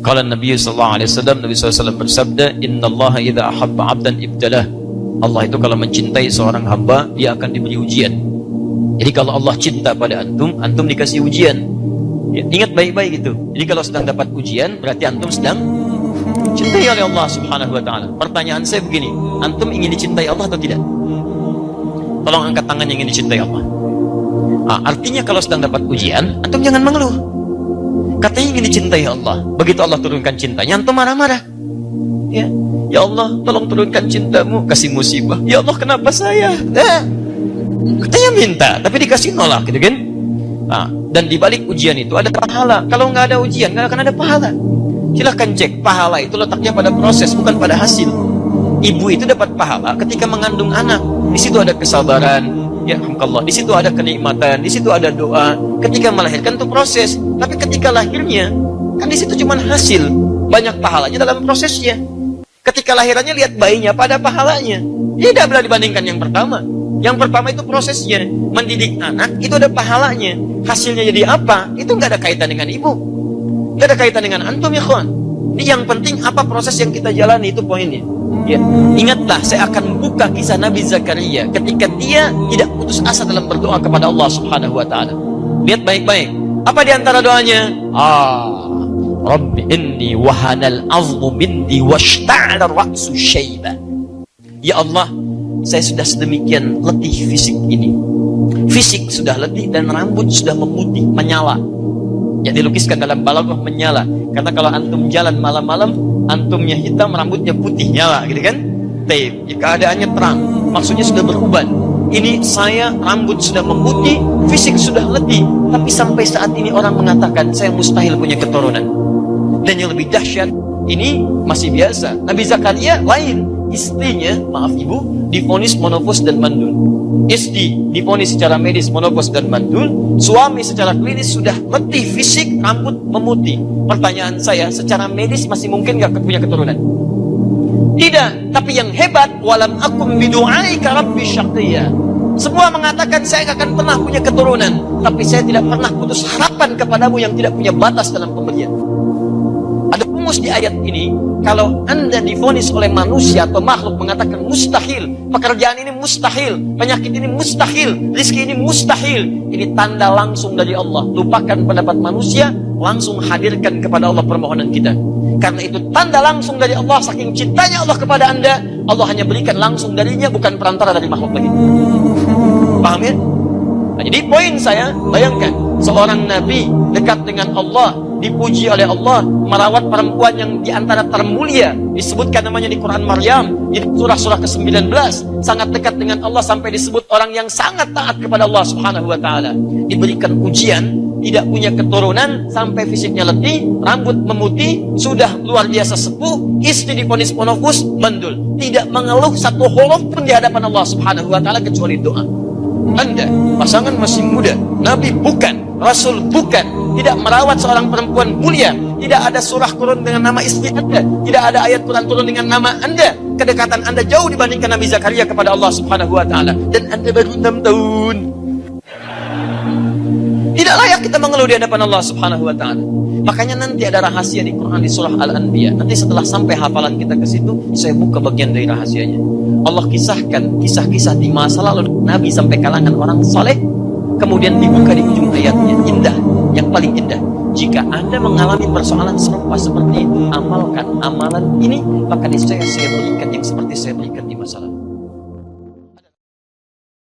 Qala Nabi sallallahu alaihi wasallam, Nabi SAW bersabda, "Innallaha idza ahabba 'abdan ibtalah." Allah itu kalau mencintai seorang hamba, dia akan diberi ujian. Jadi kalau Allah cinta pada antum, antum dikasih ujian. Ya, ingat baik-baik itu. Jadi kalau sedang dapat ujian, berarti antum sedang cintai oleh Allah Subhanahu wa taala. Pertanyaan saya begini, antum ingin dicintai Allah atau tidak? Tolong angkat tangan yang ingin dicintai Allah. Artinya kalau sedang dapat ujian, antum jangan mengeluh. Katanya ingin dicintai Allah. Begitu Allah turunkan cintanya, antum marah-marah. Ya Allah, tolong turunkan cintamu, kasih musibah. Ya Allah, kenapa saya? Katanya minta, tapi dikasih nolak, gitu kan? Dan di balik ujian itu ada pahala. Kalau nggak ada ujian, nggak akan ada pahala. Silahkan cek, pahala itu letaknya pada proses, bukan pada hasil. Ibu itu dapat pahala ketika mengandung anak. Di situ ada kesabaran. Ya alhamdulillah, di situ ada kenikmatan, di situ ada doa. Ketika melahirkan itu proses, tapi ketika lahirnya kan di situ cuma hasil, banyak pahalanya dalam prosesnya. Ketika lahirannya lihat bayinya pada pahalanya, tidak boleh dibandingkan yang pertama. Yang pertama itu prosesnya, mendidik anak itu ada pahalanya. Hasilnya jadi apa? Itu nggak ada kaitan dengan ibu, nggak ada kaitan dengan antum ya kawan. Yang penting apa proses yang kita jalani, itu poinnya. Ya, ingatlah, saya akan membuka kisah Nabi Zakaria ketika dia tidak putus asa dalam berdoa kepada Allah Subhanahu wa taala. Lihat baik-baik. Apa di antara doanya? Rabbi inni wahanal 'azmu minni washta'ala ra'su syaiba. Ya Allah, saya sudah sedemikian letih fisik ini. Fisik sudah letih dan rambut sudah memutih, menyala. Ya, dilukiskan dalam balaghah menyala. Karena kalau antum jalan malam-malam, antumnya hitam, rambutnya putih, nyala, gitu kan? Taib. Ya, keadaannya terang, maksudnya sudah beruban. Ini saya rambut sudah memutih, fisik sudah letih, tapi sampai saat ini orang mengatakan saya mustahil punya keturunan. Dan yang lebih dahsyat, ini masih biasa. Nabi Zakaria lain. Istrinya, maaf ibu, divonis monopos dan mandul. Istri divonis secara medis monopos dan mandul. Suami secara klinis sudah letih fisik, rambut memutih. Pertanyaan saya, secara medis masih mungkin gak punya keturunan? Tidak. Tapi yang hebat, walam akum bidu'aika rabbi syaqiyya. Semua mengatakan saya gak akan pernah punya keturunan, tapi saya tidak pernah putus harapan kepadamu yang tidak punya batas dalam pemberian. Ada rumus di ayat ini, kalau anda divonis oleh manusia atau makhluk mengatakan mustahil, pekerjaan ini mustahil, penyakit ini mustahil, rezeki ini mustahil, ini tanda langsung dari Allah. Lupakan pendapat manusia, langsung hadirkan kepada Allah permohonan kita. Karena itu tanda langsung dari Allah, saking cintanya Allah kepada anda, Allah hanya berikan langsung darinya, bukan perantara dari makhluk lagi. Paham ya? Nah, jadi poin saya, bayangkan seorang nabi dekat dengan Allah, dipuji oleh Allah, merawat perempuan yang diantara termulia, disebutkan namanya di Quran Maryam, di surah-surah ke-19, sangat dekat dengan Allah sampai disebut orang yang sangat taat kepada Allah Subhanahu wa taala. Diberikan ujian, tidak punya keturunan, sampai fisiknya letih, rambut memutih, sudah luar biasa sepuh, istri divonis monofus, mandul, tidak mengeluh satu huruf pun di hadapan Allah Subhanahu wa taala kecuali doa. Anda, pasangan masih muda, Nabi bukan, Rasul bukan, tidak merawat seorang perempuan mulia, tidak ada surah turun dengan nama istri Anda, tidak ada ayat Quran turun dengan nama Anda, kedekatan Anda jauh dibandingkan Nabi Zakaria kepada Allah Subhanahu wa taala, dan Anda baru 6 tahun. Tidak layak kita mengeluh di hadapan Allah Subhanahu wa taala. Makanya nanti ada rahasia di Quran di surah Al-Anbiya. Nanti setelah sampai hafalan kita ke situ, saya buka bagian dari rahasianya. Allah kisahkan kisah-kisah di masa lalu Nabi sampai kalangan orang soleh, kemudian dibuka di ujung ayatnya. Indah, yang paling indah. Jika Anda mengalami persoalan serupa seperti itu, amalkan amalan ini, maka niscaya saya berikan yang seperti saya berikan di masa lalu.